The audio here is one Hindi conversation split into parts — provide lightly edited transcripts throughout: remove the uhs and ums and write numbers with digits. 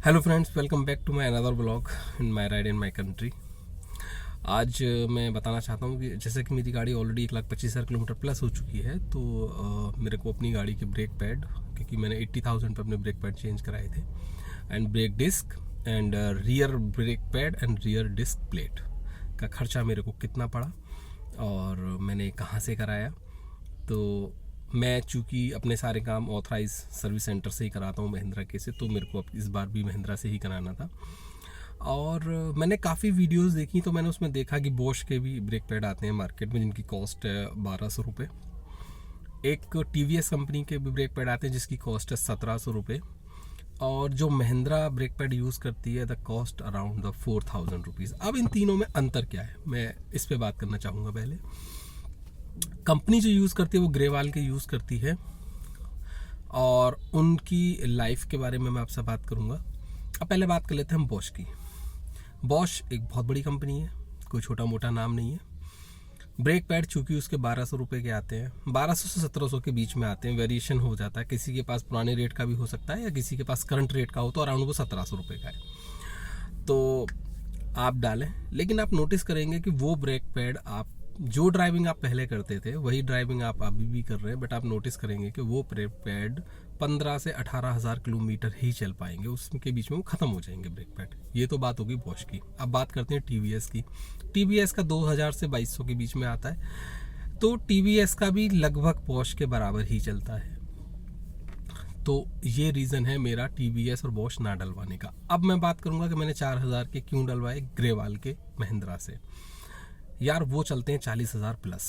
Hello friends, welcome back to my another blog in my ride in my country. आज मैं बताना चाहता हूँ कि जैसे कि मेरी गाड़ी ऑलरेडी 1,25,000 किलोमीटर प्लस हो चुकी है, तो मेरे को अपनी गाड़ी के ब्रेक पैड, क्योंकि मैंने 80,000 पे अपने ब्रेक पैड चेंज कराए थे, and brake disc and rear brake pad and rear disc plate का खर्चा मेरे को कितना पड़ा और मैंने कहाँ से कराया। तो मैं चूँकि अपने सारे काम ऑथराइज सर्विस सेंटर से ही कराता हूँ महिंद्रा के से, तो मेरे को अब इस बार भी महिंद्रा से ही कराना था। और मैंने काफ़ी वीडियोस देखी, तो मैंने उसमें देखा कि बॉश के भी ब्रेक पैड आते हैं मार्केट में जिनकी कॉस्ट है 1,200 रुपये। एक TVS कंपनी के भी ब्रेक पैड आते हैं जिसकी कॉस्ट है 1,700 रुपये। और जो महिंद्रा ब्रेक पैड यूज़ करती है the cost around the 4,000 rupees. अब इन तीनों में अंतर क्या है, मैं इस पर बात करना चाहूँगा। पहले कंपनी जो यूज़ करती है वो ग्रेवाल के यूज़ करती है और उनकी लाइफ के बारे में मैं आपसे बात करूँगा। अब पहले बात कर लेते हैं हम बॉश की। बॉश एक बहुत बड़ी कंपनी है, कोई छोटा मोटा नाम नहीं है। ब्रेक पैड चूँकि उसके 1,200 रुपये के आते हैं, 1,200 से 1,700 के बीच में आते हैं, वेरिएशन हो जाता है। किसी के पास पुराने रेट का भी हो सकता है या किसी के पास करंट रेट का हो, तो अराउंड वो 1,700 रुपये का है। तो आप डालें, लेकिन आप नोटिस करेंगे कि वो ब्रेक पैड आप जो ड्राइविंग आप पहले करते थे वही ड्राइविंग आप अभी भी कर रहे हैं, बट आप नोटिस करेंगे कि वो ब्रेक पैड 15 से 18,000 किलोमीटर ही चल पाएंगे, उसके बीच में वो ख़त्म हो जाएंगे ब्रेक पैड। ये तो बात होगी बॉश की। अब बात करते हैं TVS की। TVS का 2,000 से 2,200 के बीच में आता है, तो TVS का भी लगभग बॉश के बराबर ही चलता है। तो ये रीज़न है मेरा TVS और बॉश ना डलवाने का। अब मैं बात करूँगा कि मैंने 4,000 के क्यों डलवाए ग्रेवाल के महिंद्रा से। यार वो चलते हैं 40,000 प्लस,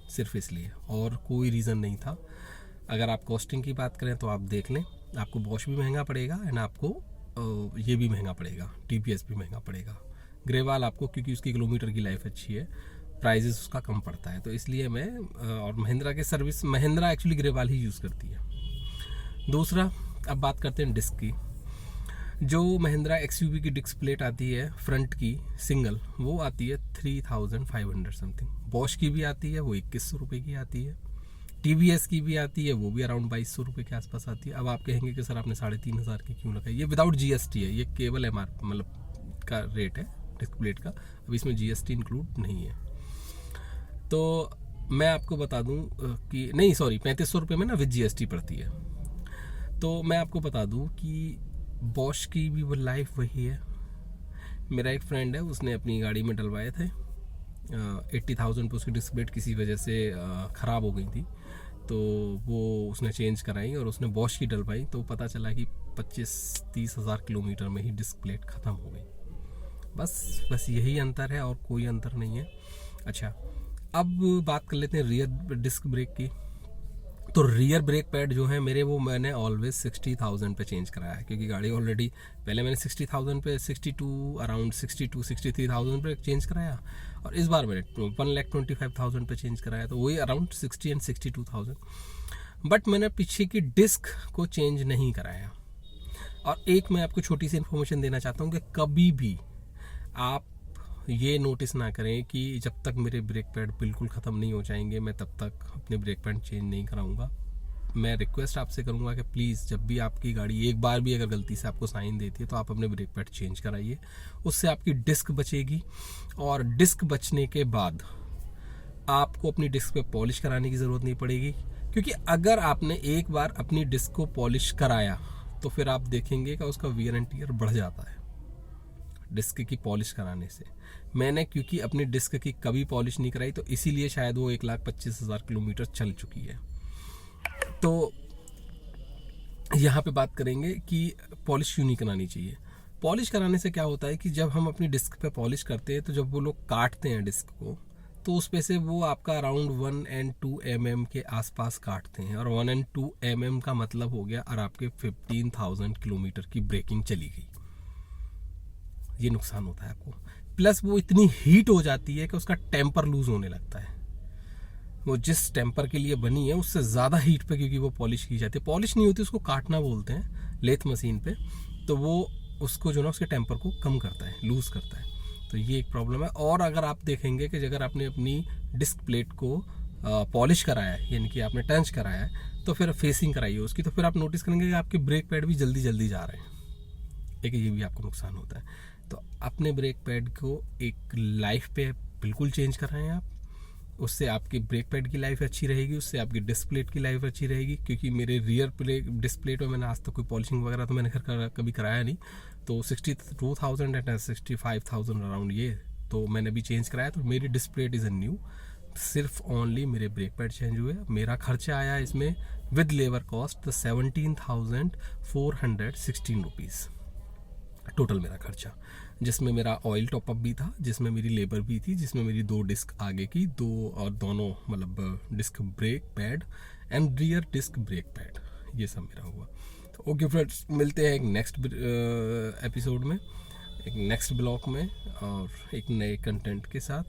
सिर्फ इसलिए, और कोई रीज़न नहीं था। अगर आप कॉस्टिंग की बात करें तो आप देख लें, आपको बॉश भी महंगा पड़ेगा एंड आपको ये भी महंगा पड़ेगा, TVS भी महंगा पड़ेगा। ग्रेवाल आपको, क्योंकि उसकी किलोमीटर की लाइफ अच्छी है, प्राइजेस उसका कम पड़ता है, तो इसलिए मैं और महिंद्रा के सर्विस, महिंद्रा एक्चुअली ग्रेवाल ही यूज़ करती है। दूसरा, अब बात करते हैं डिस्क की। जो महिंद्रा XUV की डिस्क प्लेट आती है फ्रंट की सिंगल, वो आती है 3,500 समथिंग। बॉश की भी आती है, वो 2,100 रुपये की आती है। TVS की भी आती है, वो भी अराउंड 2,200 रुपये के आसपास आती है। अब आप कहेंगे कि सर आपने 3,500 की क्यों लगाई? ये विदाउट GST है, ये केवल मतलब का रेट है डिस्क प्लेट का, अब इसमें GST इंक्लूड नहीं है। तो मैं आपको बता दूं कि नहीं, सॉरी, 3,500 रुपये में ना विद GST पड़ती है। तो मैं आपको बता दूं कि बॉश की भी वो लाइफ वही है। मेरा एक फ्रेंड है, उसने अपनी गाड़ी में डलवाए थे 80,000 पे, उसकी डिस्क प्लेट किसी वजह से ख़राब हो गई थी, तो वो उसने चेंज कराई और उसने बॉश की डलवाई, तो पता चला कि 25-30 हज़ार किलोमीटर में ही डिस्क प्लेट ख़त्म हो गई। बस यही अंतर है और कोई अंतर नहीं है। अच्छा, अब बात कर लेते हैं रियर डिस्क ब्रेक की। तो रियर ब्रेक पैड जो है मेरे, वो मैंने ऑलवेज 60,000 पे चेंज कराया है, क्योंकि गाड़ी ऑलरेडी पहले मैंने 60,000 पे, 62 अराउंड 63,000 पे चेंज कराया, और इस बार मैंने 1,25,000 पे चेंज कराया, तो वही अराउंड 60 एंड 62,000। बट मैंने पीछे की डिस्क को चेंज नहीं कराया। और एक मैं आपको छोटी सी इन्फॉर्मेशन देना चाहता हूँ कि कभी भी आप ये नोटिस ना करें कि जब तक मेरे ब्रेक पैड बिल्कुल ख़त्म नहीं हो जाएंगे मैं तब तक अपने ब्रेक पैड चेंज नहीं कराऊंगा। मैं रिक्वेस्ट आपसे करूंगा कि प्लीज़, जब भी आपकी गाड़ी एक बार भी अगर गलती से आपको साइन देती है तो आप अपने ब्रेक पैड चेंज कराइए, उससे आपकी डिस्क बचेगी। और डिस्क बचने के बाद आपको अपनी डिस्क पे पॉलिश कराने की ज़रूरत नहीं पड़ेगी, क्योंकि अगर आपने एक बार अपनी डिस्क को पॉलिश कराया तो फिर आप देखेंगे कि उसका वियर एंड टियर बढ़ जाता है डिस्क की पॉलिश कराने से। मैंने क्योंकि अपनी डिस्क की कभी पॉलिश नहीं कराई, तो इसीलिए शायद वो 1,25,000 किलोमीटर चल चुकी है। तो यहाँ पे बात करेंगे कि पॉलिश क्यों नहीं करानी चाहिए। पॉलिश कराने से क्या होता है कि जब हम अपनी डिस्क पे पॉलिश करते हैं, तो जब वो लोग काटते हैं डिस्क को, तो उस पे से वो आपका अराउंड 1 and 2 mm के आसपास काटते हैं, और 1 and 2 mm का मतलब हो गया और आपके 15,000 किलोमीटर की ब्रेकिंग चली गई। ये नुकसान होता है आपको। प्लस वो इतनी हीट हो जाती है कि उसका टेम्पर लूज होने लगता है। वो जिस टेम्पर के लिए बनी है उससे ज़्यादा हीट पे, क्योंकि वो पॉलिश की जाती है, पॉलिश नहीं होती, उसको काटना बोलते हैं लेथ मशीन पे, तो वो उसको जो ना उसके टेम्पर को कम करता है, लूज़ करता है। तो ये एक प्रॉब्लम है। और अगर आप देखेंगे कि अगर आपने अपनी डिस्क प्लेट को पॉलिश कराया है, यानी कि आपने टंच कराया है, तो फिर फेसिंग कराइए उसकी, तो फिर आप नोटिस करेंगे कि आपके ब्रेक पैड भी जल्दी जल्दी जा रहे हैं। ठीक है, ये भी आपको नुकसान होता है। तो अपने ब्रेक पैड को एक लाइफ पे बिल्कुल चेंज कर रहे हैं आप, उससे आपकी ब्रेक पैड की लाइफ अच्छी रहेगी, उससे आपकी डिस्क प्लेट की लाइफ अच्छी रहेगी। क्योंकि मेरे रियर डिस्क प्लेट में मैंने आज तक कोई पॉलिशिंग वगैरह तो मैंने कभी कराया नहीं, तो 62,000 एंड 65,000 अराउंड ये तो मैंने भी चेंज कराया। तो मेरी disc plate is a new, सिर्फ ओनली मेरे ब्रेक पैड चेंज हुए। मेरा खर्चा आया इसमें with labour cost 17,416 rupees total मेरा खर्चा, जिसमें मेरा ऑयल टॉपअप भी था, जिसमें मेरी लेबर भी थी, जिसमें मेरी 2 डिस्क आगे की, 2 और दोनों मतलब disc brake pad and rear disc brake pad, ये सब मेरा हुआ। तो ओके फ्रेंड्स, मिलते हैं एक नेक्स्ट एपिसोड में, एक नेक्स्ट ब्लॉग में और एक नए कंटेंट के साथ।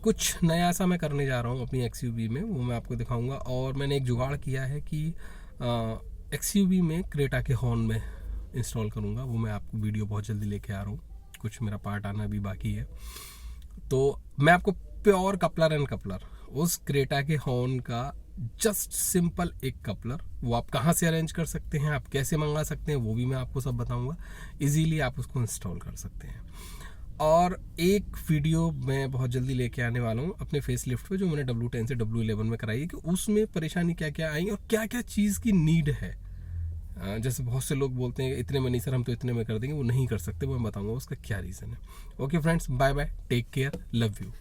कुछ नया सा मैं करने जा रहा हूँ अपनी XUV में, वो मैं आपको दिखाऊंगा। और मैंने एक जुगाड़ किया है कि XUV में क्रेटा के हॉर्न में इंस्टॉल करूँगा, वो मैं आपको वीडियो बहुत जल्दी लेके आ रहा हूँ, कुछ मेरा पार्ट आना भी बाकी है। तो मैं आपको प्योर कपलर एंड कपलर, उस क्रेटा के हॉर्न का जस्ट सिंपल एक कपलर, वो आप कहाँ से अरेंज कर सकते हैं, आप कैसे मंगा सकते हैं, वो भी मैं आपको सब बताऊँगा। इजीली आप उसको इंस्टॉल कर सकते हैं। और एक वीडियो मैं बहुत जल्दी लेके आने वाला हूँ अपने फेस लिफ्ट पे, जो मैंने W10 से W11 में कराई है, कि उसमें परेशानी क्या क्या आई और क्या क्या चीज़ की नीड है। जैसे बहुत से लोग बोलते हैं इतने में नहीं सर, हम तो इतने में कर देंगे, वो नहीं कर सकते, वो मैं बताऊंगा उसका क्या रीज़न है। Okay friends, bye bye, take care, love you.